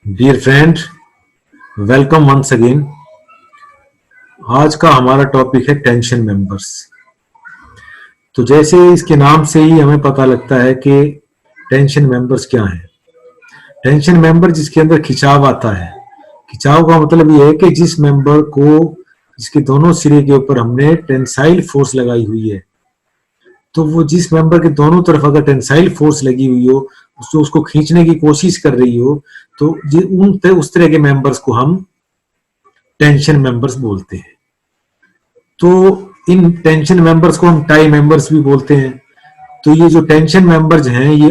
Dear friend, welcome once again. आज का हमारा टॉपिक है टेंशन मेंबर्स। तो जैसे इसके नाम से ही हमें पता लगता है कि टेंशन मेंबर्स क्या हैं। टेंशन मेंबर जिसके अंदर खिंचाव आता है। खिंचाव का मतलब ये है कि जिस मेंबर को जिसके दोनों सिरे के ऊपर हमने टेंसाइल फोर्स लगाई हुई है, तो वो जिस मेंबर के दोनों तरफ अगर टेंसाइल फोर्स लगी हुई हो, उसको खींचने की कोशिश कर रही हो, तो उस तरह के मेंबर्स को हम टेंशन मेंबर्स बोलते हैं। तो इन टेंशन मेंबर्स को हम टाई मेंबर्स भी बोलते हैं। तो ये जो टेंशन मेंबर्स हैं, ये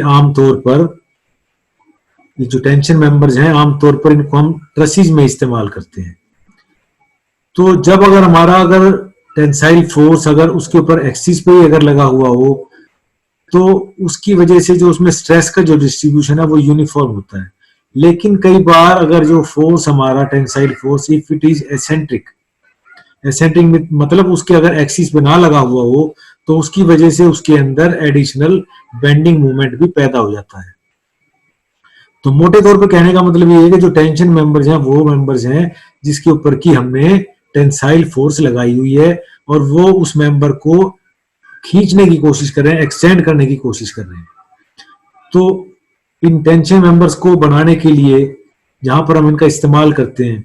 जो टेंशन मेंबर्स हैं आमतौर पर इनको हम ट्रसीज में इस्तेमाल करते हैं। तो जब अगर टेंसाइल फोर्स अगर उसके ऊपर एक्सिस पे ही अगर लगा हुआ हो, तो उसकी वजह से जो उसमें स्ट्रेस का जो डिस्ट्रीब्यूशन है वो यूनिफॉर्म होता है। लेकिन कई बार अगर जो फोर्स हमारा tensile force if it is eccentric, eccentric मतलब उसके अगर एक्सिस पे ना लगा हुआ हो, तो उसकी वजह से उसके अंदर एडिशनल बेंडिंग मूवमेंट भी पैदा हो जाता है। तो मोटे तौर पे कहने का मतलब ये है कि जो टेंशन मेंबर्स हैं वो मेंबर्स हैं जिसके ऊपर की हमने टेंसाइल फोर्स लगाई हुई है और वो उस मेंबर को खींचने की कोशिश कर रहे हैं, एक्सटेंड करने की कोशिश कर रहे हैं। तो इन टेंशन मेंबर्स को बनाने के लिए जहां पर हम इनका इस्तेमाल करते हैं,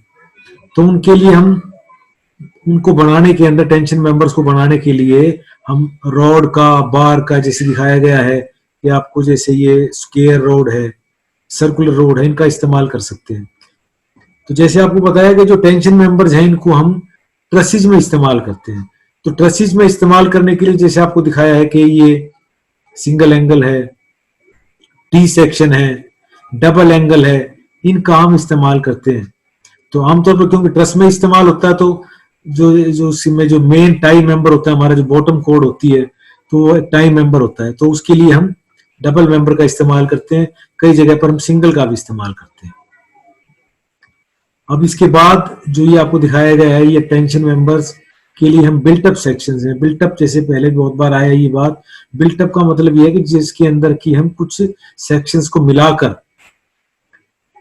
तो उनके लिए हम उनको बनाने के अंदर टेंशन मेंबर्स को बनाने के लिए हम रॉड का, बार का, जैसे दिखाया गया है कि आपको, जैसे ये स्क्वायर रोड है, सर्कुलर रोड है, इनका इस्तेमाल कर सकते हैं। तो जैसे आपको बताया कि जो टेंशन मेंबर्स हैं इनको हम ट्रसीज में इस्तेमाल करते हैं। तो ट्रसीज में इस्तेमाल करने के लिए जैसे आपको दिखाया है कि ये सिंगल एंगल है, टी सेक्शन है, डबल एंगल है, इनका हम इस्तेमाल करते हैं। तो आमतौर पर क्योंकि ट्रस में इस्तेमाल होता है, तो जो मेन टाई मेंबर होता है, हमारा जो बॉटम कोड होती है, तो वो टाई मेंबर होता है। तो उसके लिए हम डबल मेंबर का इस्तेमाल करते हैं, कई जगह पर हम सिंगल का भी इस्तेमाल करते हैं। अब इसके बाद जो ये आपको दिखाया गया है, ये टेंशन मेंबर्स के लिए हम बिल्टअप सेक्शंस हैं। बिल्टअप जैसे पहले बहुत बार आया ये बात, बिल्टअप का मतलब ये है कि जिसके अंदर की हम कुछ सेक्शंस को मिलाकर,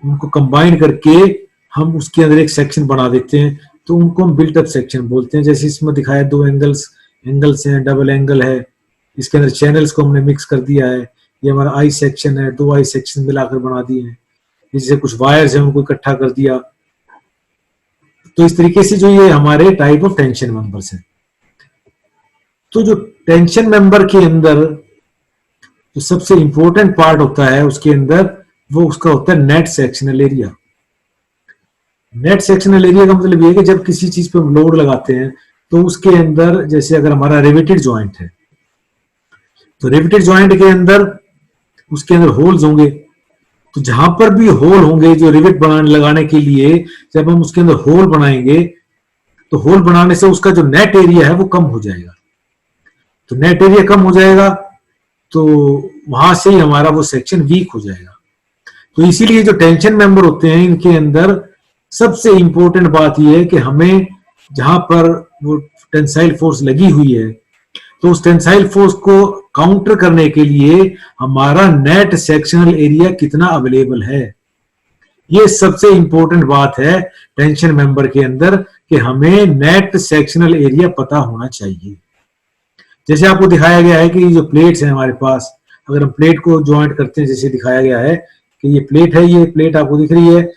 उनको कंबाइन करके हम उसके अंदर एक सेक्शन बना देते हैं, तो उनको हम बिल्टअप सेक्शन बोलते हैं। जैसे इसमें दिखाया दो एंगल्स हैं, डबल एंगल है, इसके अंदर चैनल्स को हमने मिक्स कर दिया है। ये हमारा आई सेक्शन है, दो आई सेक्शन मिलाकर बना दिए हैं। जैसे कुछ वायर्स हैं उनको इकट्ठा कर दिया। तो इस तरीके से जो ये हमारे टाइप ऑफ टेंशन मेंबर्स हैं। तो जो टेंशन मेंबर के अंदर जो सबसे इंपॉर्टेंट पार्ट होता है उसके अंदर, वो उसका होता है net sectional area. Net sectional area का मतलब ये है कि जब किसी चीज पे लोड लगाते हैं, तो उसके अंदर, जैसे अगर हमारा रिवेटेड जॉइंट है, तो रिवेटेड जॉइंट के अंदर उसके अंदर होल्स होंगे। तो जहां पर भी होल होंगे, जो रिवेट बनाने लगाने के लिए जब हम उसके अंदर होल बनाएंगे, तो होल बनाने से उसका जो नेट एरिया है वो कम हो जाएगा। तो नेट एरिया कम हो जाएगा, तो वहां से ही हमारा वो सेक्शन वीक हो जाएगा। तो इसीलिए जो टेंशन मेंबर होते हैं, इनके अंदर सबसे इंपॉर्टेंट बात यह है कि हमें जहां पर वो टेंसाइल फोर्स लगी हुई है, तो उस टेंसाइल फोर्स को काउंटर करने के लिए हमारा नेट सेक्शनल एरिया कितना अवेलेबल है, ये सबसे इंपॉर्टेंट बात है टेंशन मेंबर के अंदर, कि हमें नेट सेक्शनल एरिया पता होना चाहिए। जैसे आपको दिखाया गया है कि ये जो प्लेट्स हैं हमारे पास, अगर हम प्लेट को ज्वाइंट करते हैं, जैसे दिखाया गया है कि ये प्लेट है, ये प्लेट आपको दिख रही है,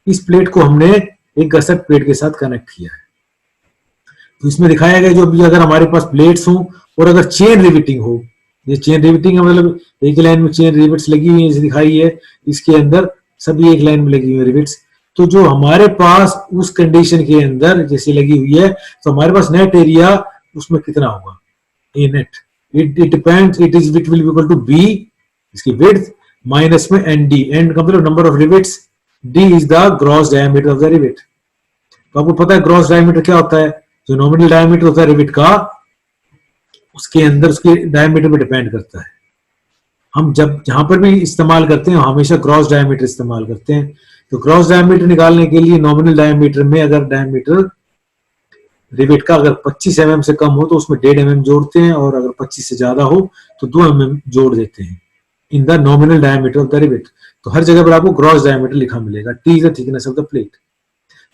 इस प्लेट को हमने एक गसक प्लेट के साथ कनेक्ट किया है। तो इसमें दिखाया गया जो भी अगर हमारे पास प्लेट्स हो और अगर चेन रिवेटिंग हो, ये चेन रिवेटिंग का मतलब एक लाइन में चेन रिवेट्स लगी हुई है, जैसे दिखाई है, इसके अंदर सभी एक लाइन में लगी हुई है रिवेट्स। तो जो हमारे पास उस कंडीशन के अंदर जैसे लगी हुई है, तो हमारे पास नेट एरिया उसमें कितना होगा, a net, it depends, it is will be equal to B, इसकी विड्थ, माइनस में एन डी, एन का मतलब number of rivets, D is the gross diameter of the rivet. तो आपको पता है ग्रॉस डायमीटर क्या होता है, जो नॉमिनल डायमीटर होता है रिवेट का, उसके अंदर उसके डायमीटर पे डिपेंड करता है। हम जब जहां पर भी इस्तेमाल करते हैं हमेशा ग्रॉस डायमीटर इस्तेमाल करते हैं। तो ग्रॉस डायमीटर निकालने के लिए नॉमिनल डायमीटर में अगर डायमीटर रिवेट का अगर 25 mm से कम हो तो उसमें 1.5 mm जोड़ते हैं, और अगर 25 से ज्यादा हो तो 2 mm जोड़ देते हैं in the nominal diameter of the rivet. तो हर जगह पर आपको ग्रॉस डायमीटर लिखा मिलेगा। T is the thickness of the plate.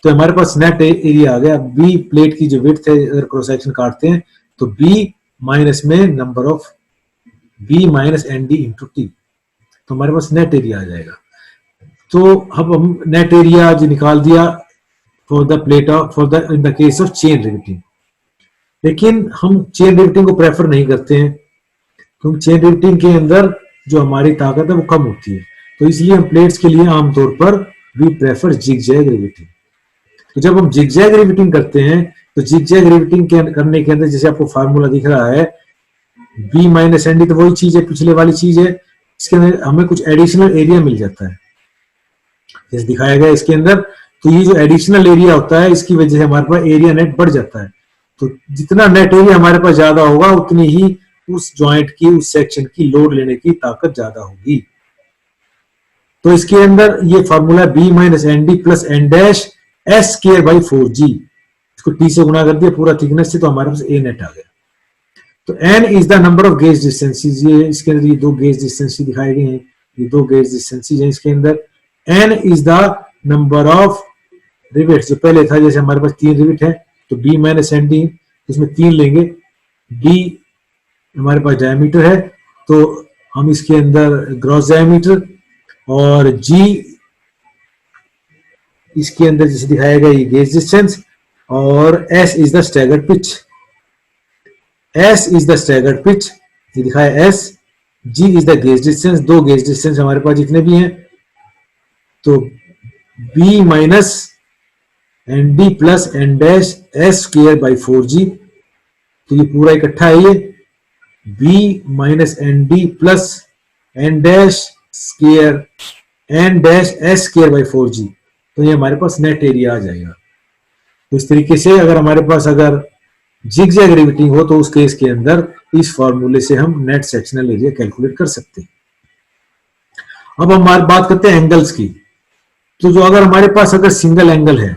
तो हमारे पास नेट एरिया आ गया। बी प्लेट की जो विड्थ है, अगर क्रॉस सेक्शन काटते हैं तो बी माइनस में number of B minus N D into T, तो हमारे पास नेट एरिया आ जाएगा। तो अब हम नेट एरिया जो निकाल दिया for the plate of for the in the case of chain riveting. लेकिन हम चेन रिवेटिंग को प्रेफर नहीं करते हैं, क्योंकि चेन रिवेटिंग के अंदर जो हमारी ताकत है वो कम होती है। तो इसलिए हम प्लेट्स के लिए आमतौर पर वी प्रेफर जिगजैग रिवेटिंग। तो जब हम जिगजैग रिवेटिंग करते हैं तो जिगजैग रिवेटिंग करने के अंदर जैसे आपको फार्मूला दिख रहा है बी माइनस एन डी, तो वही चीज है, पिछले वाली चीज है। इसके अंदर हमें कुछ एडिशनल एरिया मिल जाता है जैसे दिखाया गया इसके अंदर। तो ये जो एडिशनल एरिया होता है इसकी वजह से हमारे पास एरिया नेट बढ़ जाता है। तो जितना नेट एरिया हमारे पास ज्यादा होगा उतनी ही उस जॉइंट की, उस सेक्शन की लोड लेने की ताकत ज्यादा होगी। तो इसके अंदर ये formula B minus N D plus N dash S square by 4g, इसको टी से गुणा कर दिया पूरा थिकनेस से, तो हमारे पास ए नेट आ गया। तो N is the number of gauge distances. ये इसके अंदर ये दो गेज डिस्टेंसेस दिखाए गए हैं, ये दो गेज डिस्टेंसेस हैं इसके अंदर। N is the number of rivets, जो पहले था जैसे हमारे पास 3 रिवेट है तो बी माइनस एन डी, इसमें 3 लेंगे। डी हमारे पास डायमीटर है तो हम इसके अंदर ग्रॉस डायमीटर, और जी इसके अंदर जैसे दिखाया गया ये गेज डिस्टेंस, और S is the staggered pitch. S is the staggered pitch, ये दिखाया S. G is the gauge distance, दो गेज डिस्टेंस हमारे पास जितने भी हैं, तो B minus N D plus N dash S square by 4g, तो ये पूरा इकट्ठा है ये B minus N D plus N dash square N dash S square by 4g, तो ये हमारे पास नेट एरिया आ जाएगा। तो इस तरीके से अगर हमारे पास अगर जिगजैग रिवेटिंग हो तो उस केस के अंदर इस फॉर्मूले से हम नेट सेक्शनल एरिया कैलकुलेट कर सकते हैं। अब हम बात करते हैं एंगल्स की। तो जो अगर हमारे पास अगर सिंगल एंगल है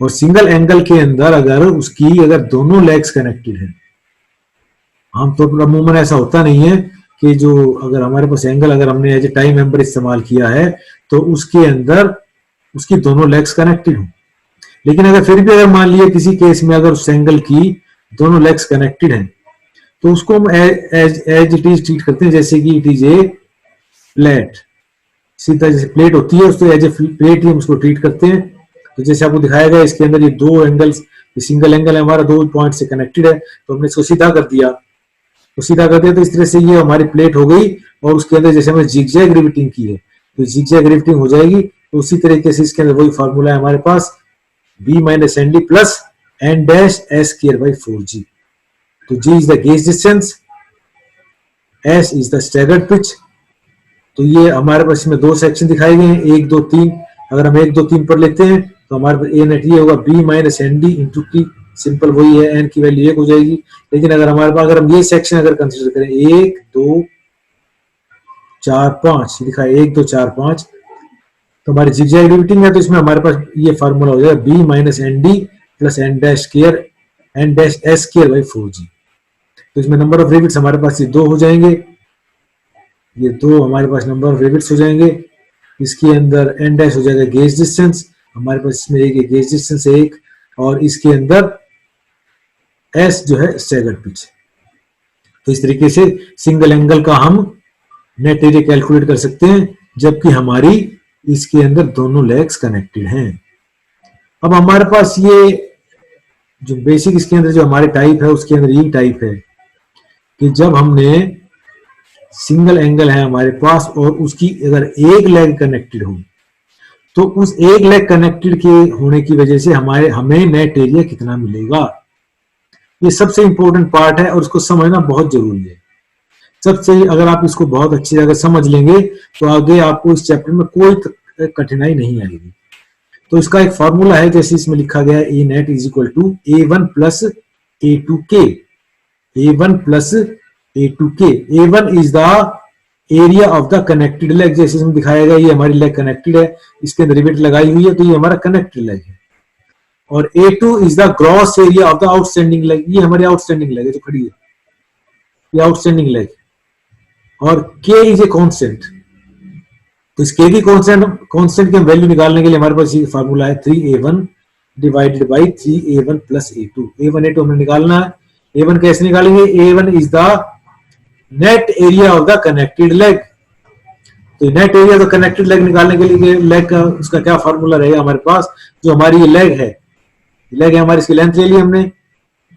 और सिंगल एंगल के अंदर अगर उसकी अगर दोनों लेग्स कनेक्टेड है, आमतौर पर अमूमन ऐसा होता नहीं है कि जो अगर हमारे पास एंगल अगर हमने एज ए टाई मेंबर इस्तेमाल किया है तो उसके अंदर उसकी दोनों लेग्स कनेक्टेड हो। लेकिन अगर फिर भी अगर मान लिया किसी केस में अगर उस एंगल की दोनों लेग्स कनेक्टेड हैं तो उसको हम एज इट इज ट्रीट करते हैं जैसे कि इट इज ए प्लेट। सीधा जैसे प्लेट होती है उसको एज ए प्लेट ही हम उसको ट्रीट करते हैं। तो जैसे आपको दिखाया गया इसके अंदर ये दो एंगल्स, ये सिंगल एंगल है हमारा, दो पॉइंट से कनेक्टेड है, तो हमने इसको सीधा कर दिया। तो सीधा कर दिया तो इस तरह से ये हमारी प्लेट हो गई, और उसके अंदर जैसे हमने जिगजैग रिवेटिंग की है तो जिगजैग रिवेटिंग हो जाएगी। तो उसी तरीके से इसके अंदर वही फॉर्मूला है हमारे पास B minus N D plus N dash S square by 4g। तो G is the gauge distance, S is the staggered pitch. तो ये हमारे पास इसमें दो सेक्शन दिखाए गए हैं, 1 2 3। अगर हम 1 2 3 पर लेते हैं तो हमारे पास ए नेट ये होगा B minus N D into T, simple वही है, एन की वैल्यू 1 हो जाएगी। लेकिन अगर हमारे पास अगर हम ये सेक्शन अगर कंसीडर करें 1 2 4 5 लिखा है 1 2 4 5, तो हमारी जिगजैग रिवेटिंग है तो इसमें हमारे पास ये फार्मूला हो जाएगा B minus N D plus N dash square N dash S square by 4g। तो इसमें नंबर ऑफ रिवेट्स हमारे पास ये 2 हो जाएंगे, ये 2 हमारे पास नंबर ऑफ रिवेट्स हो जाएंगे। इसके अंदर एन डैश हो जाएगा गेज डिस्टेंस, हमारे पास इसमें एक गेज डिस्टेंस है 1, और इसके अंदर एस जो है स्टैगर्ड पिच। तो इस तरीके से सिंगल एंगल का हम नेट एरिया कैलकुलेट कर सकते हैं जबकि हमारी इसके अंदर दोनों लेग्स कनेक्टेड हैं। अब हमारे पास ये जो बेसिक इसके अंदर जो हमारे टाइप है उसके अंदर ये टाइप है कि जब हमने सिंगल एंगल है हमारे पास और उसकी अगर एक लेग कनेक्टेड हो तो उस एक लेग कनेक्टेड के होने की वजह से हमें नेट एरिया कितना मिलेगा, ये सबसे इंपॉर्टेंट पार्ट है और उसको समझना बहुत जरूरी है। सबसे अगर आप इसको बहुत अच्छी तरह समझ लेंगे तो आगे आपको इस चैप्टर में कोई कठिनाई नहीं आएगी। तो इसका एक फॉर्मूला है जैसे इसमें लिखा गया है A net is equal to A1 plus A2K, A1 plus A2K। A1 is the area of the connected leg, जैसे इसमें दिखाया गया ये हमारी लेग कनेक्टेड है, इसके अंदर रिवेट लगाई हुई है तो ये हमारा कनेक्टेड लेग है। और A2 is the gross area of the outstanding leg, ये हमारी आउटस्टैंडिंग लेग है जो खड़ी है, ये आउटस्टैंडिंग लेग। और K इज ए कांस्टेंट, तो इस के की कांस्टेंट की वैल्यू निकालने के लिए हमारे पास ये फार्मूला है 3a1 divided by 3a1 plus a2। a1 a2 हमें निकालना है। a1 कैसे निकालेंगे? a1 is the net area of the connected leg. तो net area of the connected leg निकालने के लिए लेग का उसका क्या फार्मूला रहेगा हमारे पास? जो हमारी ये लेग है हमारी, इसकी लेंथ ले ली हमने,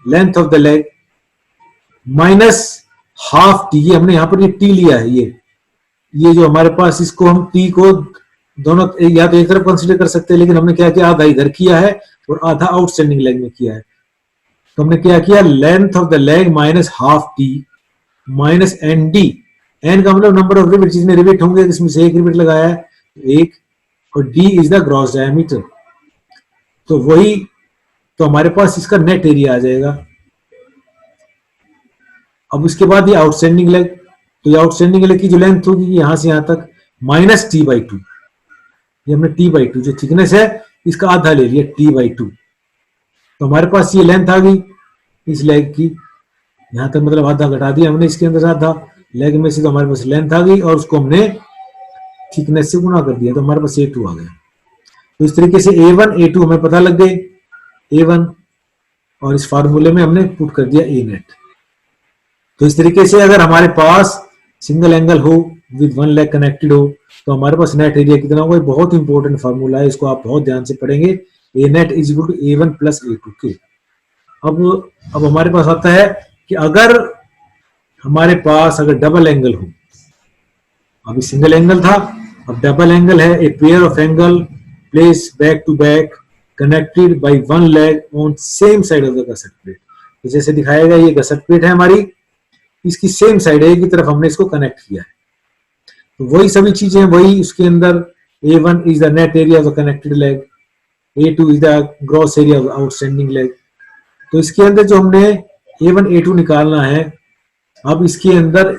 length of the leg minus half T. ये हमने यहाँ पर ये टी लिया है, ये जो हमारे पास, इसको हम टी को दोनों या तो एक तरफ कंसीडर कर सकते हैं, लेकिन हमने क्या किया, आधा इधर किया है और आधा आउटस्टैंडिंग लेग में किया है। तो हमने क्या किया, length of the leg minus half t minus N D. N का मतलब नंबर ऑफ रिवेट, जिसमें रिवेट होंगे इसमें से एक रिवेट लगाया है, एक, और d is the gross diameter. तो वही, तो हमारे पास इसका नेट एरिया आ जाएगा। अब उसके बाद ये आउटस्टैंडिंग लेग, तो ये आउटस्टैंडिंग लेग की जो लेंथ होगी यहां से यहां तक माइनस टी बाई टू। ये हमने टी बाई टू जो थिकनेस है इसका आधा ले लिया, टी बाई टू। तो हमारे पास ये लेंथ आ गई इस लेग की, यहां तक मतलब आधा घटा दिया हमने इसके अंदर आधा लेग में से, तो हमारे पास लेंथ आ गई और उसको हमने थिकनेस से गुना कर दिया, तो हमारे पास A2 आ गया। तो इस तरीके से A1 A2 हमें पता लग गए, A1, और इस फार्मूले में हमने पुट कर दिया A नेट। तो इस तरीके से अगर हमारे पास सिंगल एंगल हो विद वन लेग कनेक्टेड हो तो हमारे पास नेट एरिया कितना होगा। बहुत इंपॉर्टेंट फार्मूला है, इसको आप बहुत ध्यान से पढ़ेंगे। A net is equal to A1 plus A2 के। अब हमारे पास आता है कि अगर हमारे पास अगर डबल एंगल हो, अभी सिंगल एंगल था, अब डबल एंगल है, a pair of angle place back to back connected by one leg on same side of the gusset plate. तो जैसे दिखाया गया, ये गसेट प्लेट है हमारी, इसकी सेम साइड है, एक ही तरफ हमने इसको कनेक्ट किया है। तो वही सभी चीजें वही उसके अंदर, A1 is the net area of the connected leg, A2 is the gross area of outstanding leg. तो इसके अंदर जो हमने A1 A2 निकालना है, अब इसके अंदर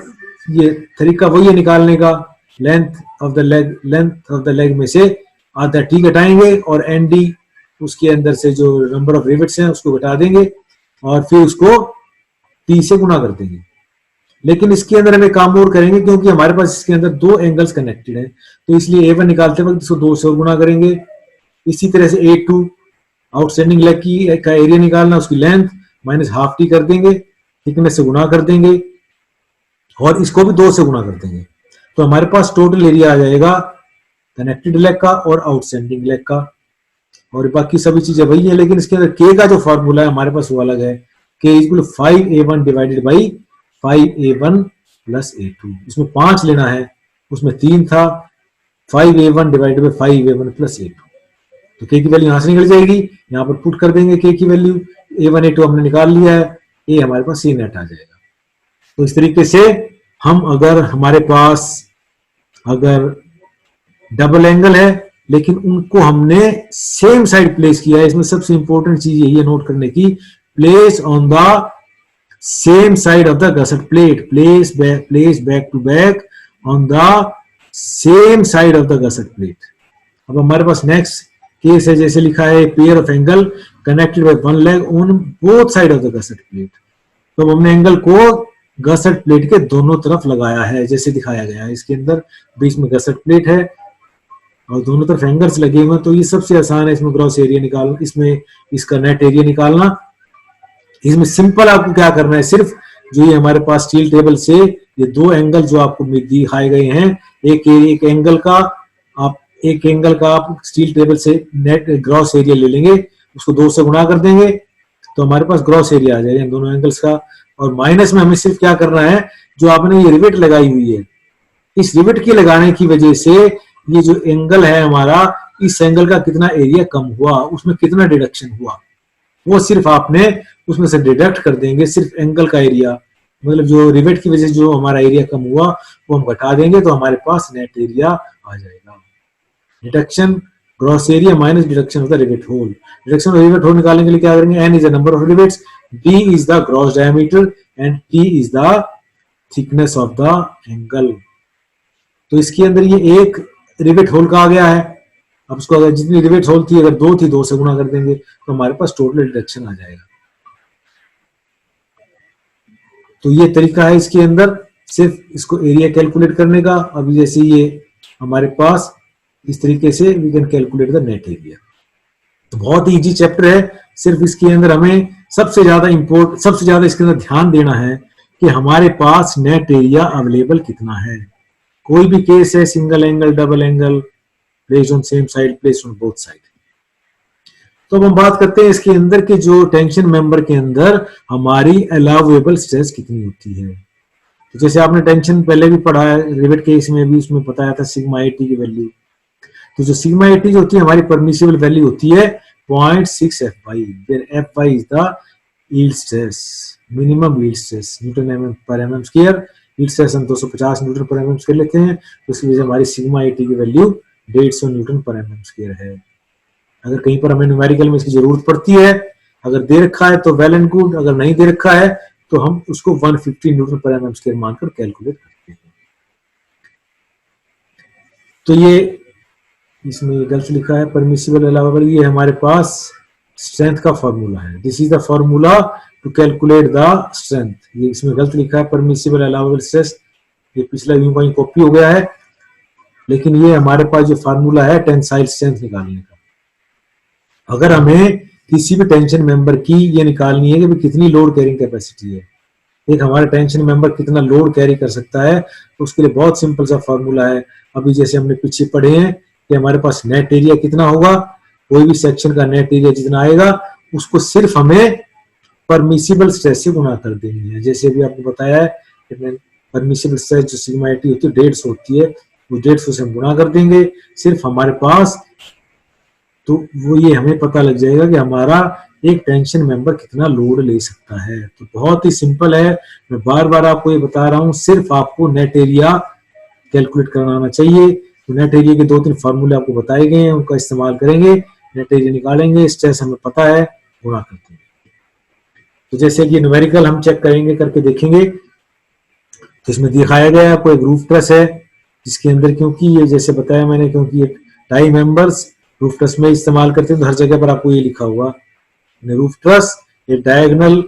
ये तरीका वही है निकालने का, लेंथ ऑफ द लेग में से आधा टी घटाएंगे और एन डी उसके अंदर से जो नंबर ऑफ रिवेट्स हैं उसको घटा देंगे और फिर उसको टी से गुना कर देंगे। लेकिन इसके अंदर हमें काम और करेंगे, क्योंकि हमारे पास इसके अंदर दो एंगल्स कनेक्टेड हैं, तो इसलिए A1 निकालते वक्त इसको 2 से और गुना करेंगे। इसी तरह से A2 आउटस्टैंडिंग लेग की का एरिया निकालना, उसकी लेंथ माइनस हाफ टी कर देंगे, थिकनेस से गुना कर देंगे और इसको भी 2 से गुना कर देंगे। तो हमारे पास टोटल एरिया आ जाएगा कनेक्टेड लेग का और आउटस्टैंडिंग लेग का, और बाकी सभी चीजें वही है। लेकिन इसके अंदर के का जो फॉर्मूला है हमारे पास वो अलग है, के is equal 5A1 divided by 5A1 plus A2। इसमें 5 लेना है, उसमें 3 था, 5A1 divided by 5A1 plus A2। तो के की वैल्यू यहां से निकल जाएगी, यहां पर पुट कर देंगे के की वैल्यू, A1 A2 हमने निकाल लिया है, ए हमारे पास C नेट आ जाएगा। तो इस तरीके से हम, अगर हमारे पास अगर डबल एंगल है लेकिन उनको हमने सेम साइड प्लेस किया है, इसमें सबसे इंपॉर्टेंट चीज यही है नोट करने की, place on the same side of the gusset plate, place back to back on the same side of the gusset plate. अब हमारे पास नेक्स्ट केस है, जैसे लिखा है pair of angle connected by one leg on both side of the gusset plate. तो हमने angle को गसेट प्लेट के दोनों तरफ लगाया है, जैसे दिखाया गया है। इसके अंदर बीच में गसेट प्लेट है और दोनों तरफ एंगल्स लगे हुए हैं। तो ये सबसे आसान है इसमें ग्रॉस एरिया निकालना, इसमें इसका नेट एरिया निकालना। इसमें सिंपल आपको क्या करना है, सिर्फ जो ये हमारे पास स्टील टेबल से ये दो एंगल जो आपको दिखाए गए हैं, एक एंगल का आप स्टील टेबल से नेट ग्रॉस एरिया ले लेंगे, उसको 2 से गुणा कर देंगे तो हमारे पास ग्रॉस एरिया आ जाएगा इन दोनों एंगल्स का। और माइनस में हमें सिर्फ क्या करना है, जो आपने ये रिवेट लगाई हुई है, इस रिवेट के लगाने की वजह से ये जो एंगल है हमारा, इस एंगल का कितना एरिया कम हुआ, उसमें कितना डिडक्शन हुआ, वो सिर्फ आपने उसमें से डिडक्ट कर देंगे। सिर्फ एंगल का एरिया, मतलब जो रिवेट की वजह से जो हमारा एरिया कम हुआ वो हम घटा देंगे, तो हमारे पास नेट एरिया आ जाएगा। Deduction gross area minus deduction of the rivet hole. Deduction of rivet hole निकालने के लिए क्या करेंगे, n is the number of rivets, D is the gross diameter and t is the thickness of the angle. तो इसके अंदर ये एक रिवेट होल का आ गया है। अब उसको अगर जितनी रिवेट होल थी, अगर 2 थी, 2 से गुणा कर देंगे तो हमारे पास टोटल डिडक्शन आ जाएगा। तो ये तरीका है इसके अंदर सिर्फ इसको एरिया कैलकुलेट करने का। अब जैसे ये हमारे पास इस तरीके से we can calculate the net area. तो बहुत ही इजी चैप्टर है, सिर्फ इसके अंदर हमें सबसे ज्यादा इसके अंदर ध्यान देना है कि हमारे पास नेट एरिया अवेलेबल कितना है। कोई भी केस है, single angle, double angle, placed on same side, placed on both side. तो अब हम बात करते हैं इसके अंदर के जो टेंशन मेंबर के अंदर हमारी अलाउएबल स्ट्रेस कितनी होती है। तो जैसे आपने टेंशन पहले भी पढ़ा है, रिवेट केस में भी उसमें बताया था सिग्मा 80 की वैल्यू। तो जो सिग्मा 80 जो होती है हमारी परमिसिबल वैल्यू होती है 0.6 fy, where fy is the yield stress, minimum yield stress, Newton mm पर mm स्क्वायर। yield stress हम 250 न्यूटन पर mm स्क्वायर लेते हैं, तो उसकी वजह से हमारी सिग्मा 80 की वैल्यू 150 न्यूटन पर mm स्क्वायर है। अगर कहीं पर हमें न्यूमेरिकल में इसकी जरूरत पड़ती है, अगर दे रखा है तो वेल एंड गुड, अगर नहीं दे रखा है तो हम उसको 150 न्यूटन पर mm स्क्वायर मानकर कैलकुलेट करते हैं। तो ये इसमें गलत लिखा है परमिसिबल अलाउएबल, ये हमारे पास स्ट्रेंथ का फॉर्मूला है। This is the formula to calculate the strength. ये इसमें गलत लिखा है परमिसिबल अलाउएबल स्ट्रेस, ये पिछला यूं कहीं कॉपी हो गया है, लेकिन ये हमारे पास जो फॉर्मूला है टेंसाइल स्ट्रेंथ निकालने का। अगर हमें किसी भी टेंशन मेंबर की ये निकालनी है कि कितनी लोड कैरिंग कैपेसिटी है, एक हमारा टेंशन मेंबर कितना लोड कैरी कर सकता है, तो उसके लिए बहुत सिंपल सा फॉर्मूला है। अभी जैसे हमने पीछे पढ़े हैं कि हमारे पास नेट एरिया कितना होगा, कोई भी सेक्शन का नेट एरिया जितना आएगा उसको सिर्फ हमें परमिसिबल स्ट्रेस से गुणा कर देनी है। जैसे अभी आपको बताया है कि परमिसिबल स्ट्रेस जो सिग्मा 80 होती है 150 होती है, वो 150 से हम गुणा कर देंगे सिर्फ हमारे पास, तो वो ये हमें पता लग जाएगा कि हमारा एक टेंशन मेंबर कितना लोड ले सकता है। तो बहुत ही सिंपल है, मैं बार बार आपको ये बता रहा हूँ, सिर्फ आपको नेट एरिया कैलकुलेट करना आना चाहिए। तो नेट एरिया के 2-3 फार्मूले आपको बताए गए हैं, उनका इस्तेमाल करेंगे, नेट एरिया निकालेंगे, स्ट्रेस हमें पता है, गुणा करते हैं। तो जैसे कि न्यूमेरिकल हम चेक करेंगे, करके देखेंगे। तो इसमें दिखाया गया है आपको एक रूफ ट्रस है, जिसके अंदर क्योंकि ये जैसे बताया मैंने, क्योंकि ये टाई मेंबर्स रूफ ट्रस में इस्तेमाल करते हैं, तो हर जगह पर आपको ये लिखा हुआ roof truss A diagonal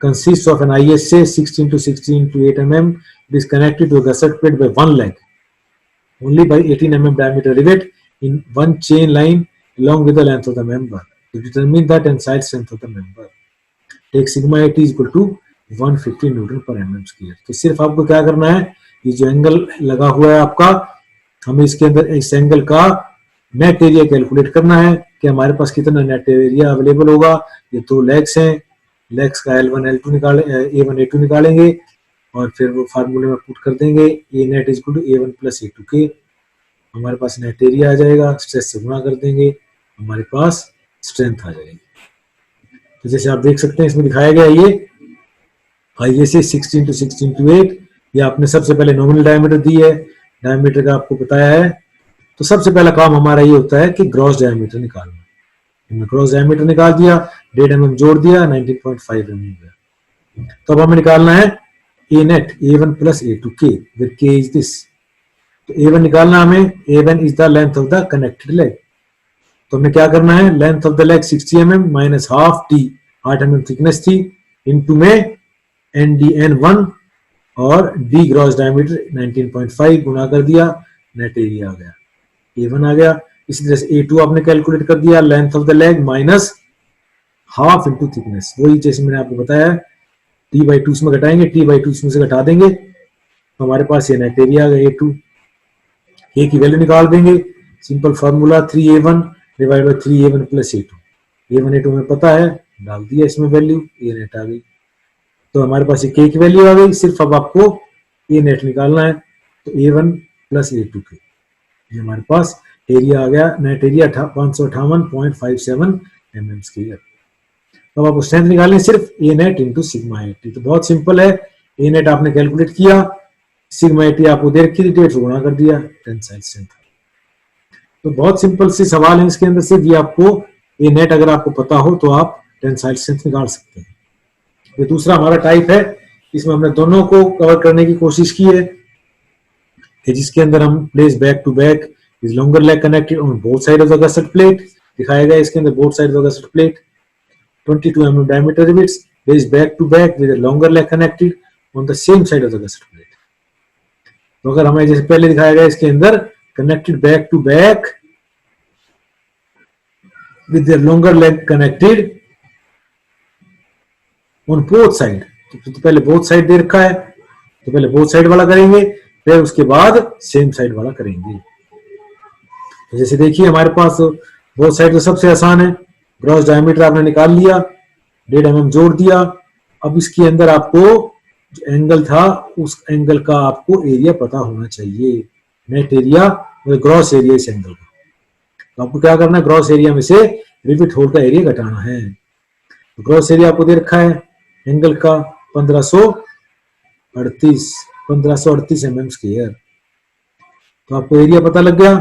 consists of an ISA 16 to 16 to 8 mm. It is connected to a gusset plate by one leg, only by 18 mm diameter rivet in one chain line along with the length of the member. To determine the tensile strength of the member, take sigma 80 is equal to 150 Newton पर mm square. तो सिर्फ आपको क्या करना है, ये जो angle लगा हुआ है आपका, हमें इसके अंदर इस एंगल का नेट एरिया कैलकुलेट करना है कि हमारे पास कितना नेट एरिया अवेलेबल होगा। ये 2 लेग्स हैं, लेग्स का L1 L2 निकाले, A1 A2 निकालेंगे और फिर वो फार्मूले में पुट कर देंगे, A net is equal to A1 plus A2 के, हमारे पास नेट एरिया आ जाएगा, स्ट्रेस से गुणा कर देंगे, हमारे पास स्ट्रेंथ आ जाएगी। तो जैसे आप देख सकते हैं इसमें दिखाया गया ये ISA 16 to 16 to 8, ये आपने सबसे पहले नॉमिनल डायमीटर दी है, डायमीटर का आपको बताया है। तो सबसे पहला काम हमारा ये होता है कि ग्रॉस डायमीटर निकालना। ग्रॉस डायमीटर निकाल दिया, 1.5 mm जोड़ दिया, 19.5 mm गया। तो अब हमें निकालना है A net A1 plus A2 के, where K is this। तो A1 निकालना हमें, A1 is the length of the connected leg। तो हमें क्या करना है, length of the leg 60 mm minus half D, 8 mm thickness थी, इनटू में NDN1 और D ग्रॉस डायमीटर 19.5 गुणा कर दिया, नेट एरिया आ गया, A1 आ गया। इसी तरह से A2 आपने कैलकुलेट कर दिया, length of the leg minus half into thickness, वही जैसे मैंने आपको बताया, T/2 इसमें घटाएंगे, T/2 इसमें से घटा देंगे, तो हमारे पास ये नेट एरिया आ गया A2। A की वैल्यू निकाल देंगे, simple formula 3A1 divide by 3A1 plus A2, A1 A2 में पता है, डाल दिया इसमें वैल्यू, A नेट आ गई। तो हमारे पास ये K की वैल्यू आ गई, सिर्फ अब आपको A नेट निकालना है, तो A1 प्लस A2 के, ये हमारे पास एरिया आ गया, नेट एरिया 558.57 mm स्क्वायर। तो अब आप स्ट्रेंथ निकालें सिर्फ ए नेट इंटू सिग्मा 80। तो बहुत सिंपल है, ए नेट आपने कैलकुलेट किया, सिग्मा 80 आपको दे रखी थी, 1.5 से गुणा कर दिया, टेंसाइल स्ट्रेंथ। तो बहुत सिंपल सी सवाल है इसके अंदर, सिर्फ ये आपको ए नेट अगर आपको पता हो तो आप टेंसाइल स्ट्रेंथ निकाल सकते हैं। ये दूसरा हमारा टाइप है, इसमें हमने दोनों को कवर करने की कोशिश की है, जिसके अंदर हम place back to back is longer leg connected on both sides of the gusset plate, दिखाया गया इसके अंदर both sides of the gusset plate, 22 mm diameter rivets placed back to back with a longer leg connected on the same side of the gusset plate। तो अगर हमें जैसे पहले दिखाया गया इसके अंदर connected back to back with their longer leg connected on both side। तो पहले both side दे रखा है, तो पहले both side वाला करेंगे, फिर उसके बाद सेम साइड वाला करेंगे। तो जैसे देखिए हमारे पास both side तो सबसे आसान है, ग्रॉस डायमीटर आपने निकाल लिया, 1.5 mm जोड़ दिया। अब इसके अंदर आपको जो एंगल था उस एंगल का आपको एरिया पता होना चाहिए, नेट एरिया ग्रॉस एरिया इस एंगल का। तो आपको क्या करना है, ग्रॉस एरिया में से रिवेट होल का एरिया घटाना है। तो ग्रॉस एरिया आपको दे रखा है एंगल का 1538 mm स्क्वायर। तो आपको एरिया पता लग गया।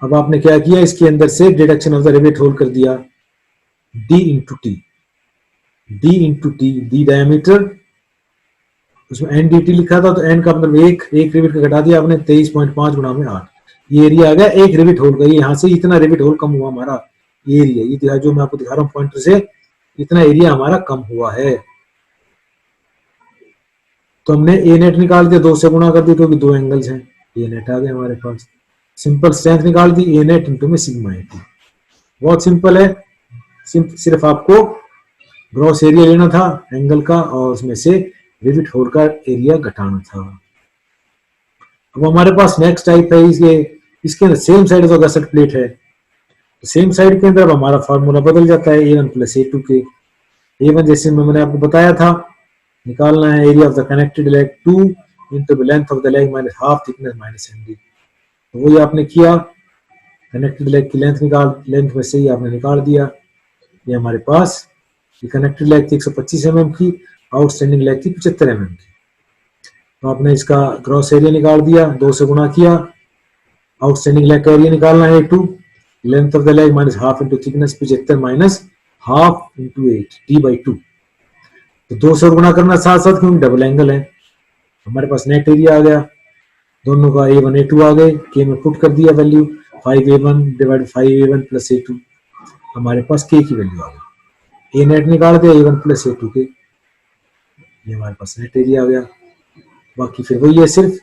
अब आपने क्या किया, इसके अंदर से deduction of the rivet hole कर दिया, d into t, d diameter, उसमें एन डी टी लिखा था, तो एन का मतलब एक रिवेट का घटा दिया आपने, 23.5 गुणा में 8, ये एरिया आ गया एक रिवेट होल का। ये यहाँ से इतना रिवेट होल कम हुआ हमारा एरिया, ये दिखा जो मैं आपको दिखा रहा हूँ पॉइंटर से, इतना एरिया हमारा कम हुआ है। तो हमने ए नेट निकाल दिया, 2 से गुणा कर दिया क्योंकि 2 एंगल्स हैं, ए नेट आ गया हमारे पास। सिंपल स्ट्रेंथ निकाल दी, ए नेट इंटू में सिग्मा ए टी। बहुत सिंपल है, सिर्फ आपको ग्रॉस एरिया लेना था एंगल का और उसमें से रिवेट होल का एरिया घटाना था। अब हमारे पास नेक्स्ट टाइप है, इसके अंदर सेम साइड जो गसट प्लेट है, सेम साइड के अंदर हमारा फार्मूला बदल जाता है A1 प्लस A2 के। A1 जैसे मैंने आपको बताया था, निकालना है area of the connected leg 2 into the length of the leg minus half thickness minus MD। तो वही आपने किया, कनेक्टेड लेग की लेंथ में से ही आपने निकाल दिया। ये हमारे पास ये कनेक्टेड लेग थी 125 mm की, आउटस्टैंडिंग लेग थी 75 mm की। तो आपने इसका ग्रॉस एरिया निकाल दिया, 2 से गुणा किया, आउटस्टैंडिंग लेग का एरिया निकालना है 2, length of the leg minus half into thickness 75 minus half into 8 d/2। तो 2 से गुणा करना साथ साथ क्योंकि डबल एंगल है। हमारे पास नेट एरिया आ गया, दोनों का A1 A2 आ गए, के में पुट कर दिया value 5A1 divide 5A1 plus A2, हमारे पास के की वैल्यू आ गई। ए नेट निकाल दिया A1 प्लस A2 के, ये हमारे पास नेट एरिया आ गया। बाकी फिर वही है, सिर्फ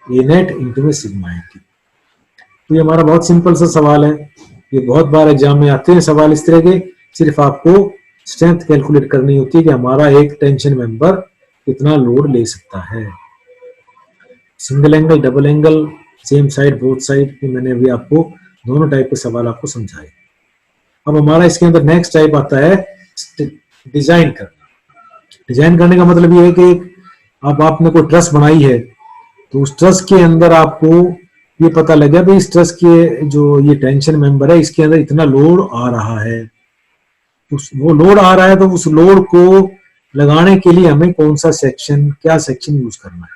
ए नेट इंटू में सिग्मा ए टी। तो ये हमारा बहुत सिंपल सा सवाल है, ये बहुत बार एग्जाम में आते हैं सवाल इस तरह के। सिर्फ आपको स्ट्रेंथ कैलकुलेट करनी होती है कि हमारा एक टेंशन मेंबर कितना लोड ले सकता है। Single angle, double angle, same side, both side, मैंने अभी आपको दोनों टाइप के सवाल आपको समझाए। अब हमारा इसके अंदर नेक्स्ट टाइप आता है डिजाइन करना। डिजाइन करने का मतलब ये है कि अब आपने कोई ट्रस बनाई है, तो उस ट्रस के अंदर आपको ये पता लगा भाई इस ट्रस के जो ये टेंशन मेंबर है इसके अंदर इतना लोड आ रहा है, वो लोड आ रहा है, तो उस लोड को लगाने के लिए हमें कौन सा सेक्शन, क्या सेक्शन यूज करना है।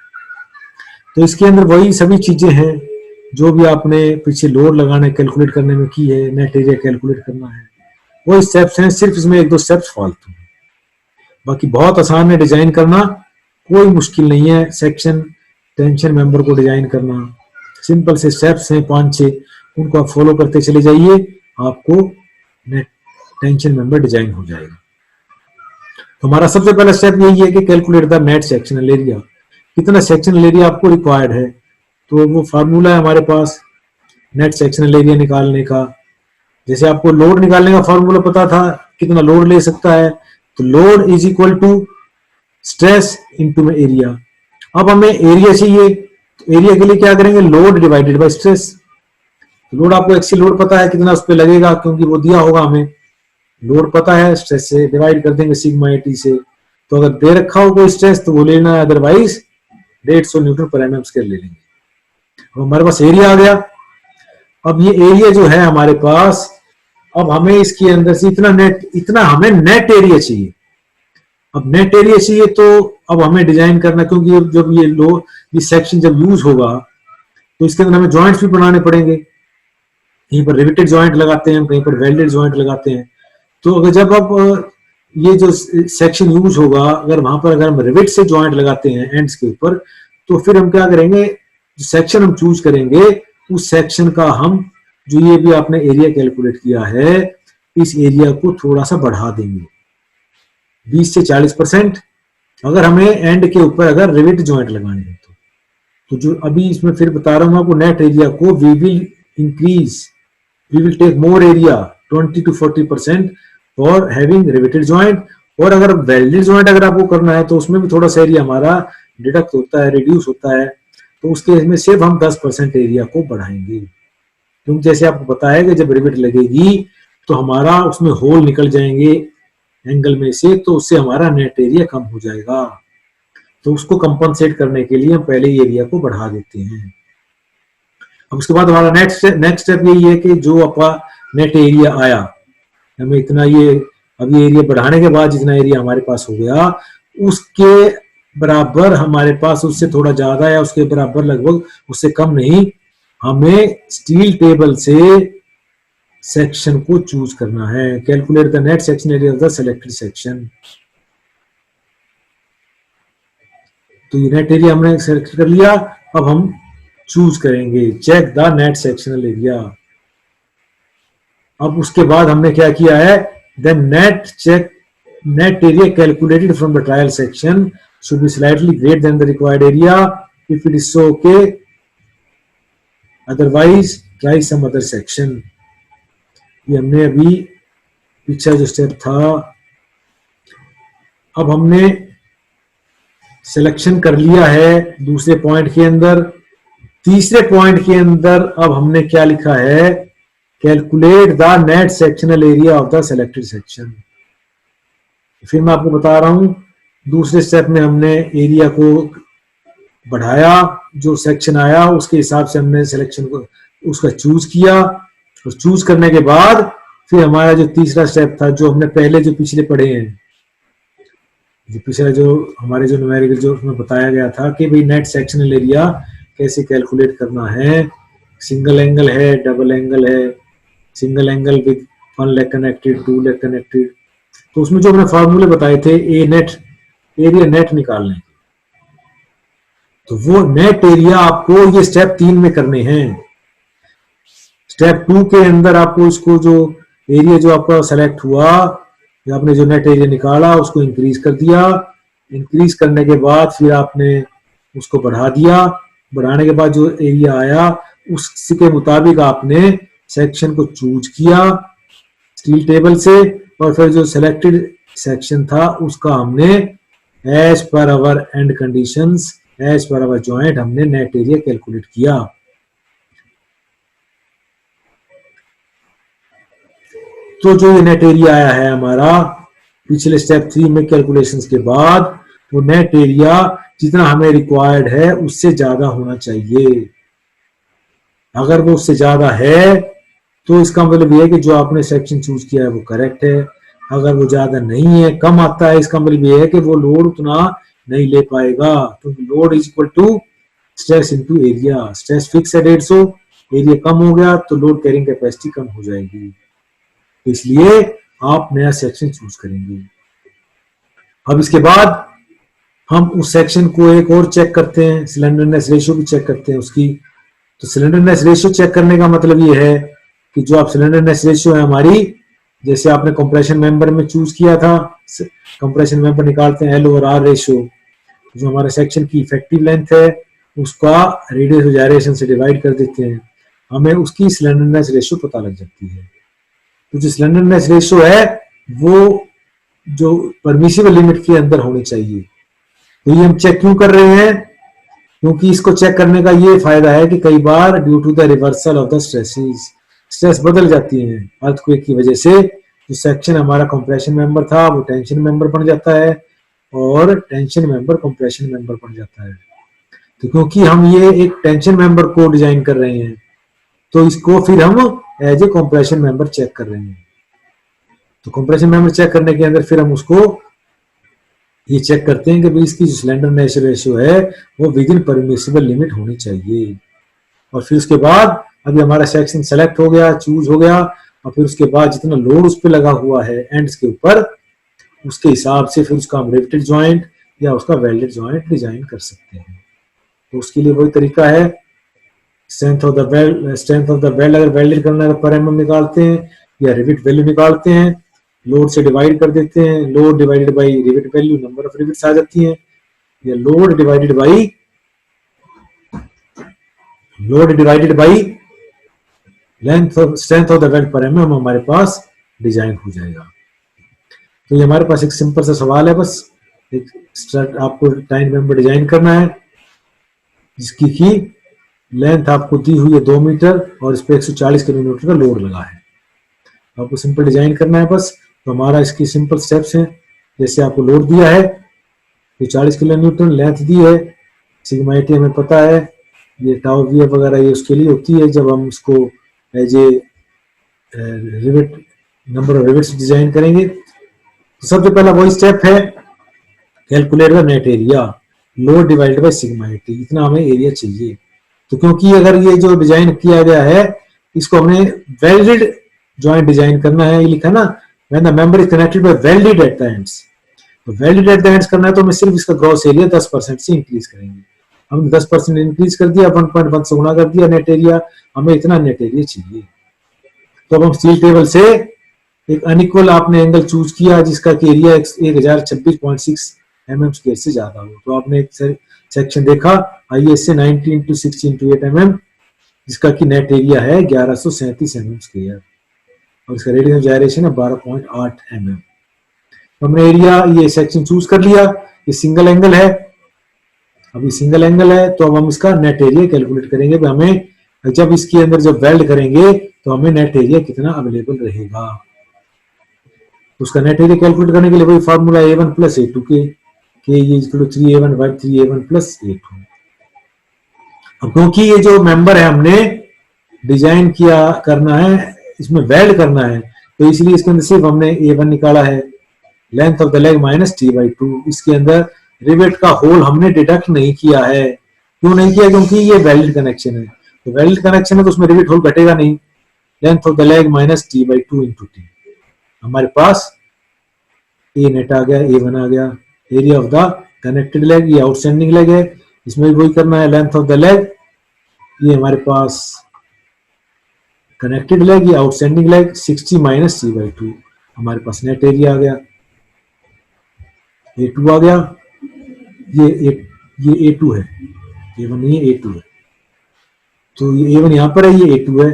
तो इसके अंदर वही सभी चीजें हैं जो भी आपने पीछे लोड लगाने कैलकुलेट करने में की है, नेट एरिया कैलकुलेट करना है, वही स्टेप्स हैं, सिर्फ इसमें 1-2 स्टेप्स फालतू हैं। बाकी बहुत आसान है डिजाइन करना, कोई मुश्किल नहीं है सेक्शन टेंशन मेंबर को डिजाइन करना। सिंपल से स्टेप्स हैं 5-6, उनको आप फॉलो करते चले जाइए, आपको नेट टेंशन मेंबर डिजाइन हो जाएगा। तो हमारा सबसे पहला स्टेप यही है कि calculate the net sectional area, कितना सेक्शनल एरिया आपको रिक्वायर्ड है। तो वो फार्मूला है हमारे पास नेट सेक्शनल एरिया निकालने का। जैसे आपको लोड निकालने का फार्मूला पता था, कितना लोड ले सकता है, तो load is equal to stress into में एरिया। अब हमें एरिया चाहिए, तो एरिया के लिए क्या करेंगे, load divided bye stress. Load आपको एक्सी लोड पता है कितना उस पर लगेगा, क्योंकि वो दिया होगा हमें, लोड पता है, स्ट्रेस से डिवाइड कर देंगे सिग्मा ए टी से। तो अगर दे रखा हो कोई स्ट्रेस तो वो लेना है, अदरवाइज 150 न्यूटन पर एमएम स्क्वायर ले लेंगे। अब हमारे पास एरिया आ गया। अब ये एरिया जो है हमारे पास, अब हमें इसके अंदर से इतना हमें नेट एरिया चाहिए। अब नेट एरिया चाहिए तो अब हमें डिजाइन करना, क्योंकि जब ये सेक्शन जब यूज होगा तो इसके अंदर हमें जॉइंट्स भी बनाने पड़ेंगे। कहीं पर रिवेटेड जॉइंट लगाते हैं, कहीं पर वेल्डेड जॉइंट लगाते हैं। तो अगर जब अब ये जो सेक्शन यूज होगा, अगर हम रिवेट से जॉइंट लगाते हैं एंड्स के ऊपर, तो फिर हम क्या करेंगे, जो सेक्शन हम चूज करेंगे उस सेक्शन का हम जो ये भी आपने एरिया कैलकुलेट किया है, इस एरिया को थोड़ा सा बढ़ा देंगे 20 से 40%। अगर हमें एंड के ऊपर अगर रिवेट जॉइंट लगाने हैं तो तो जो अभी इसमें फिर बता रहा हूँ आपको, नेट एरिया को we will take more area 20 to 40% for having riveted joint. और अगर वेल्डेड ज्वाइंट अगर आपको करना है तो उसमें भी थोड़ा सा एरिया हमारा डिडक्ट होता है, रिड्यूस होता है, तो उसके इसमें सिर्फ हम 10% एरिया को बढ़ाएंगे। क्योंकि जैसे आपको पता है कि जब रिवेट लगेगी तो हमारा उसमें होल निकल जाएंगे एंगल में से, तो उससे हमारा नेट एरिया कम हो जाएगा। तो उसको कंपनसेट करने के लिए हम पहले ही एरिया को बढ़ा देते हैं। अब उसके बाद हमारा नेक्स्ट स्टेप यही है कि जो आपका नेट एरिया आया, हमें इतना ये अब ये एरिया बढ़ाने के बाद जितना एरिया हमारे पास हो गया उसके बराबर हमारे पास, उससे थोड़ा ज्यादा या उसके बराबर लगभग, उससे कम नहीं, हमें स्टील टेबल से सेक्शन को चूज करना है। Calculate the net section area of the selected section. तो ये नेट एरिया हमने सेलेक्ट कर लिया। अब हम चूज करेंगे check the net sectional area. अब उसके बाद हमने क्या किया है, then net area calculated from the trial section should be slightly greater than the required area. If it is so, okay. Otherwise, try some other section. ये हमने अभी पीछा जो स्टेप था, अब हमने सिलेक्शन कर लिया है दूसरे पॉइंट के अंदर। तीसरे पॉइंट के अंदर अब हमने क्या लिखा है, calculate the net sectional area of the selected section. फिर मैं आपको बता रहा हूं, दूसरे स्टेप में हमने एरिया को बढ़ाया, जो सेक्शन आया उसके हिसाब से हमने सिलेक्शन को उसका चूज किया, और चूज करने के बाद फिर हमारा जो तीसरा स्टेप था, जो हमने पहले जो पिछले पढ़े हैं, जो पिछला जो हमारे जो न्यूमेरिकल जो उसमें बताया गया था कि भाई नेट सेक्शनल एरिया कैसे कैलकुलेट करना है। सिंगल एंगल है, डबल एंगल है, single angle with 1 leg connected, 2 leg connected. तो उसमें जो हमने फॉर्मूले बताए थे ए नेट एरिया नेट निकालने, तो वो नेट एरिया आपको ये स्टेप 3 में करने हैं। स्टेप 2 के अंदर आपको इसको जो एरिया जो आपका सेलेक्ट हुआ, आपने जो नेट एरिया निकाला उसको इंक्रीज कर दिया। इंक्रीज करने के बाद फिर आपने उसको बढ़ा दिया। बढ़ाने के बाद जो एरिया आया उसके मुताबिक आपने सेक्शन को चूज किया स्टील टेबल से, और फिर जो सिलेक्टेड सेक्शन था उसका हमने as per our end conditions, as per our joint, हमने नेट एरिया कैलकुलेट किया। तो जो ये नेट एरिया आया है हमारा पिछले स्टेप 3 में कैलकुलेशंस के बाद, वो नेट एरिया जितना हमें रिक्वायर्ड है उससे ज्यादा होना चाहिए। अगर वो उससे ज्यादा है तो इसका मतलब ये है कि जो आपने सेक्शन चूज किया है वो करेक्ट है। अगर वो ज्यादा नहीं है, कम आता है, इसका मतलब ये है कि वो लोड उतना नहीं ले पाएगा। तो load is equal to stress into area. Stress fix है 150, एरिया कम हो गया तो लोड कैरिंग कैपेसिटी कम हो जाएगी, इसलिए आप नया सेक्शन चूज करेंगे। अब इसके बाद हम उस सेक्शन को एक और चेक करते हैं, सिलेंडरनेस रेशियो भी चेक करते हैं उसकी। तो सिलेंडरनेस रेशियो चेक करने का मतलब ये है कि जो आप सिलेंडरनेस रेशियो है हमारी, जैसे आपने कंप्रेशन मेंबर में चूज किया था, कंप्रेशन मेंबर निकालते हैं एल और आर रेशियो, जो हमारे सेक्शन की इफेक्टिव लेंथ है उसका रेडियस जायरेशन से डिवाइड कर देते हैं, हमें उसकी सिलेंडरनेस रेशियो पता लग जाती है। तो जो सिलेंडरनेस रेशियो है वो जो परमिसिबल लिमिट के अंदर होनी चाहिए। तो ये हम चेक क्यों कर रहे हैं, क्योंकि इसको चेक करने का ये फायदा है कि कई बार due to the reversal of the stresses, stress बदल जाती है अर्थक्वेक की वजह से। जो सेक्शन हमारा कंप्रेशन मेंबर था वो टेंशन मेंबर बन जाता है, और टेंशन मेंबर कंप्रेशन मेंबर बन जाता है। तो क्योंकि हम ये एक टेंशन मेंबर को डिजाइन कर रहे हैं, तो इसको फिर हम as a compression member check कर रहे हैं। तो कंप्रेशन मेंबर चेक करने के अंदर फिर हम उसको ये चेक करते हैं कि भाई इसकी जो सिलेंडरनेस रेशियो है वो विद इन परमिसिबल लिमिट होनी चाहिए। और फिर उसके बाद अभी हमारा सेक्शन सेलेक्ट हो गया, चूज हो गया, और फिर उसके बाद जितना लोड उस पर लगा हुआ है एंड्स के ऊपर, उसके हिसाब से फिर उसका हम रिवेटेड जॉइंट या उसका वेल्डेड जॉइंट डिजाइन कर सकते हैं। तो उसके लिए वही तरीका है, स्ट्रेंथ ऑफ द वेल्ड अगर वेल्डेड करना है पर एमएम निकालते हैं या रिवेट वैल्यू निकालते हैं, लोड से डिवाइड कर देते हैं, load divided by rivet value, number of rivets आ जाती हैं, या load divided by load divided by length of strength of the weld पर एमएम हमारे पास डिजाइन हो जाएगा। तो ये हमारे पास एक सिंपल सा सवाल है, बस एक स्ट्रट आपको टाइन मेंबर डिजाइन करना है जिसकी की लेंथ आपको दी हुई है 2 मीटर और इस पर 140 किलोमीटर का लोड लगा है। आपको सिंपल डिजाइन करना है बस। तो हमारा इसकी सिंपल स्टेप्स हैं, जैसे आपको लोड दिया है ये 40 किलो न्यूटन, लेंथ दी है, सिग्मा टी हमें पता है, ये टाउ वी वगैरह ये उसके लिए होती है जब हम इसको as a rivet number of rivets design करेंगे। तो सबसे पहला वही स्टेप है, calculate the net area, load divided by sigma t, इतना हमें एरिया चाहिए। तो क्योंकि अगर ये जो डिजाइन किया गया है इसको हमने वेल्डेड जॉइंट डिजाइन करना है, ये लिखा ना when the member is connected by welded at the ends. तो वेल्डेड एट द एंड्स करना है तो हमें सिर्फ इसका ग्रॉस एरिया 10% से इंक्रीज करेंगे। हम 10% इंक्रीज कर दिया, 1.1 से गुणा कर दिया नेट एरिया, हमें इतना नेट एरिया चाहिए। तो अब हम स्टील टेबल से एक अनइक्वल आपने एंगल चूज किया जिसका एरिया 1026.6 mm स्क्वायर से ज्यादा हो। तो आपने एक सेक्शन देखा आईएस से 90 इंटू 60 इंटू 8 mm जिसका की नेट एरिया है 1137 mm स्क्वायर और इसका रेडियस ऑफ जायरेशन है 12.8 mm। हमने एरिया ये सेक्शन चूज कर लिया, ये सिंगल एंगल है, अभी सिंगल एंगल है तो अब हम इसका नेट एरिया कैलकुलेट करेंगे। हमें जब इसके अंदर जब वेल्ड करेंगे तो हमें नेट एरिया कितना अवेलेबल रहेगा। उसका नेट एरिया कैलकुलेट करने के लिए वही फार्मूला A1 प्लस A2 के ये equal to 3A1 by 3A1 plus A2। अब क्योंकि ये जो मेंबर है हमने डिजाइन किया करना है, इसमें वेल्ड करना है, तो इसलिए इसके अंदर सिर्फ हमने A1 निकाला है, length of the leg minus T/2। इसके अंदर रिवेट का होल हमने डिडक्ट नहीं किया है। क्यों नहीं किया? क्योंकि ये वेल्ड कनेक्शन है, तो वेल्ड कनेक्शन है तो उसमें रिवेट होल घटेगा नहीं। Length of the leg minus T/2 into T, हमारे पास ए नेट आ गया, A1 आ गया। Area of the connected leg, ये आउटस्टैंडिंग लेग है, इसमें भी वही करना है। लेंथ ऑफ द लेग, ये हमारे पास कनेक्टेड लेग, ये आउटस्टैंडिंग लेग, 60 माइनस T/2, हमारे पास नेट एरिया आ गया, A2 आ गया। ये A2 है, A1 नहीं है, A2 है। तो ये A1 यहाँ पर है, ये A2 है।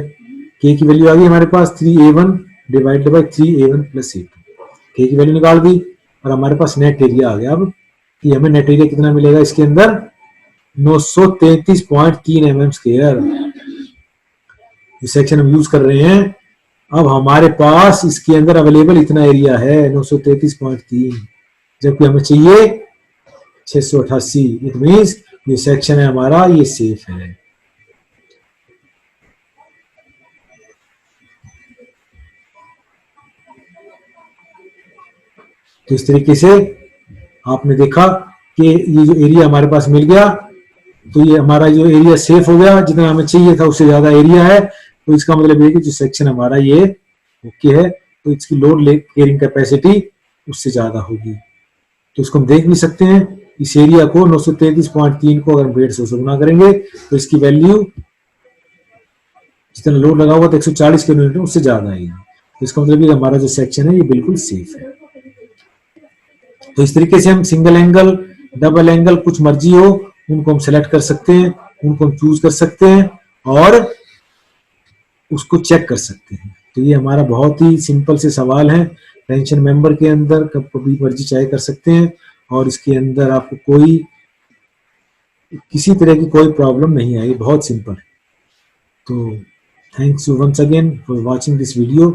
K की वैल्यू आ गई हमारे पास 3A1 divided by 3A1 plus A2। K की वैल्यू निकाल दी और हमारे पास नेट एरिया आ गया। अब कि हमें नेट एरिया कितना मिलेगा इसके अंदर 933.3 mm स्क्वायर। ये सेक्शन हम यूज कर रहे हैं। अब हमारे पास इसके अंदर अवेलेबल इतना एरिया है 933.3, जबकि हमें चाहिए 688। इट मींस ये सेक्शन है हमारा, ये सेफ है। तो इस तरीके से आपने देखा कि ये जो एरिया हमारे पास मिल गया, तो ये हमारा जो एरिया सेफ हो गया, जितना हमें चाहिए था उससे ज्यादा एरिया है। तो इसका मतलब ये कि जो सेक्शन हमारा ये ओके है, तो इसकी लोड कैरिंग कैपेसिटी उससे ज्यादा होगी। तो इसको हम देख भी सकते हैं, इस एरिया को 933.3 को अगर हम 150 से गुना करेंगे तो इसकी वैल्यू जितना लोड लगा हुआ था 140 किलोमीटर उससे ज्यादा आएगी। तो इसका मतलब ये हमारा जो सेक्शन है ये बिल्कुल सेफ है। तो इस तरीके से हम सिंगल एंगल, डबल एंगल, कुछ मर्जी हो उनको हम सेलेक्ट कर सकते हैं, उनको हम चूज कर सकते हैं और उसको चेक कर सकते हैं। तो ये हमारा बहुत ही सिंपल से सवाल है। टेंशन मेंबर के अंदर कभी मर्जी चाहे कर सकते हैं और इसके अंदर आपको कोई किसी तरह की कोई प्रॉब्लम नहीं आई, बहुत सिंपल है। तो thanks you once again for watching this video.